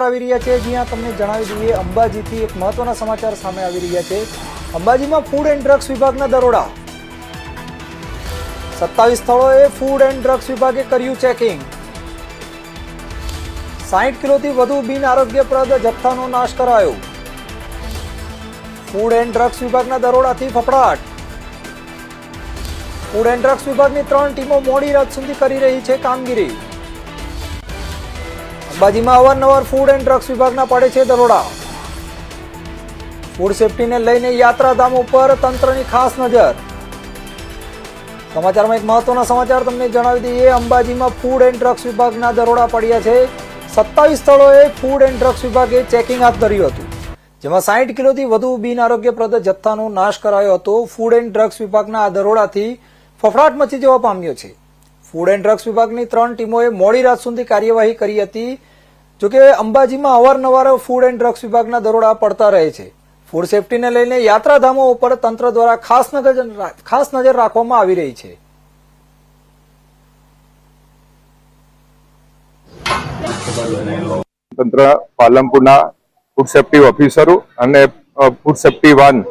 આવી રહ્યા છે જ્યાં તમને જણાવી દઈએ અંબાજીથી એક મહત્વના સમાચાર સામે આવી રહ્યા છે। અંબાજીમાં ફૂડ એન્ડ ડ્રગ્સ વિભાગના દરોડા 27 સ્થળોએ ફૂડ એન્ડ ડ્રગ્સ વિભાગે કર્યું ચેકિંગ। 60 કિલોથી વધુ બિન આરોગ્યપ્રદ જથ્થાનો નાશ કરાયો। ફૂડ એન્ડ ડ્રગ્સ વિભાગના દરોડાથી ફફડાટ। ફૂડ એન્ડ ડ્રગ્સ વિભાગની 3 ટીમો મોડી રાત સુધી કરી રહી છે કામગીરી। અંબાજીમાં અવારનવાર ફૂડ એન્ડ ડ્રગ્સ વિભાગના પડે છે દરોડા। ફૂડ સેફટીને લઈને યાત્રાધામો પર તંત્રની ખાસ નજર। સમાચારમાં એક મહત્વના સમાચાર તમને જણાવી દઈએ, અંબાજીમાં ફૂડ એન્ડ ડ્રગ્સ વિભાગના દરોડા પડ્યા છે। 27 સ્થળોએ ફૂડ એન્ડ ડ્રગ્સ વિભાગે ચેકિંગ હાથ ધર્યું હતું, જેમાં 60 કિલોથી વધુ બિન આરોગ્યપ્રદ જથ્થાનો નાશ કરાયો હતો। ફૂડ એન્ડ ડ્રગ્સ વિભાગના આ દરોડાથી ફફડાટ મચી જવા પામ્યો છે। ફૂડ એન્ડ ડ્રગ્સ વિભાગની 3 ટીમોએ મોડી રાત સુધી કાર્યવાહી કરી હતી। જોકે અંબાજીમાં અવારનવાર ફૂડ એન્ડ ડ્રગ્સ વિભાગના દરોડા પડતા રહે છે। ફૂડ સેફટીને લઈને યાત્રાધામો ઉપર તંત્ર દ્વારા ખાસ નજર રાખવામાં આવી રહી છે। તંત્ર પાલનપુરના ફૂડ સેફટી ઓફિસરો અને ફૂડ સેફટી વાન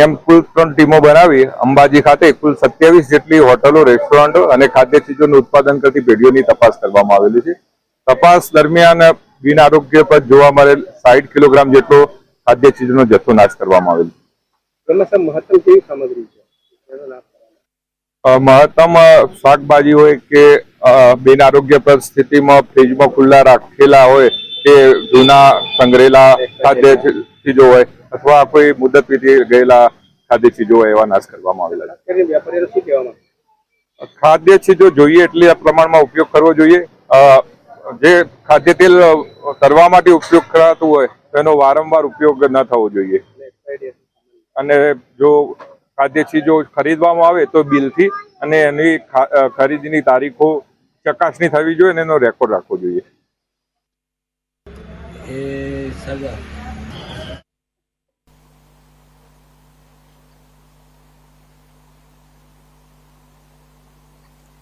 એમ કુલ 3 ટીમો બનાવી અંબાજી ખાતે કુલ 27 જેટલી હોટલો, રેસ્ટોરન્ટો અને ખાદ્ય ચીજોનું ઉત્પાદન કરતી પેઢીઓની તપાસ કરવામાં આવેલી છે। તપાસ દરમિયાન બિન આરોગ્યપ્રદ જોવા મળેલ 60 કિલોગ્રામ જેટલો ખાદ્ય ચીજનો જથ્થો નાશ કરવામાં આવેલ છે। મહત્તમ કેવી સામગ્રી છે? મહત્તમ શાકભાજી હોય કે બિન આરોગ્યપ્રદ સ્થિતિમાં ફ્રીજમાં ખુલ્લા રાખેલા હોય તે જૂના સંગ્રહેલા ખાદ્ય ચીજો હોય અથવા કોઈ મુદત વીતી ગયેલા ખાદ્ય ચીજો હોય એવા નાશ કરવામાં આવેલા છે। વેપારીઓ શું કહેવામાં? ખાદ્ય ચીજો જોઈએ એટલે આ પ્રમાણમાં ઉપયોગ કરવો જોઈએ। જે ખાદ્ય તેલ તરવા માટે ઉપયોગ કરાતું હોય એનો વારંવાર ઉપયોગ ન થવો જોઈએ। અને જો ખાદ્ય ચીજો ખરીદવામાં આવે તો બિલથી અને એની ખરીદીની તારીખો ચકાસણી થવી જોઈએ અને એનો રેકોર્ડ રાખવો જોઈએ।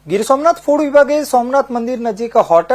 ગીર સોમનાથ ફૂડ વિભાગે સોમનાથ મંદિર નજીક હોટેલ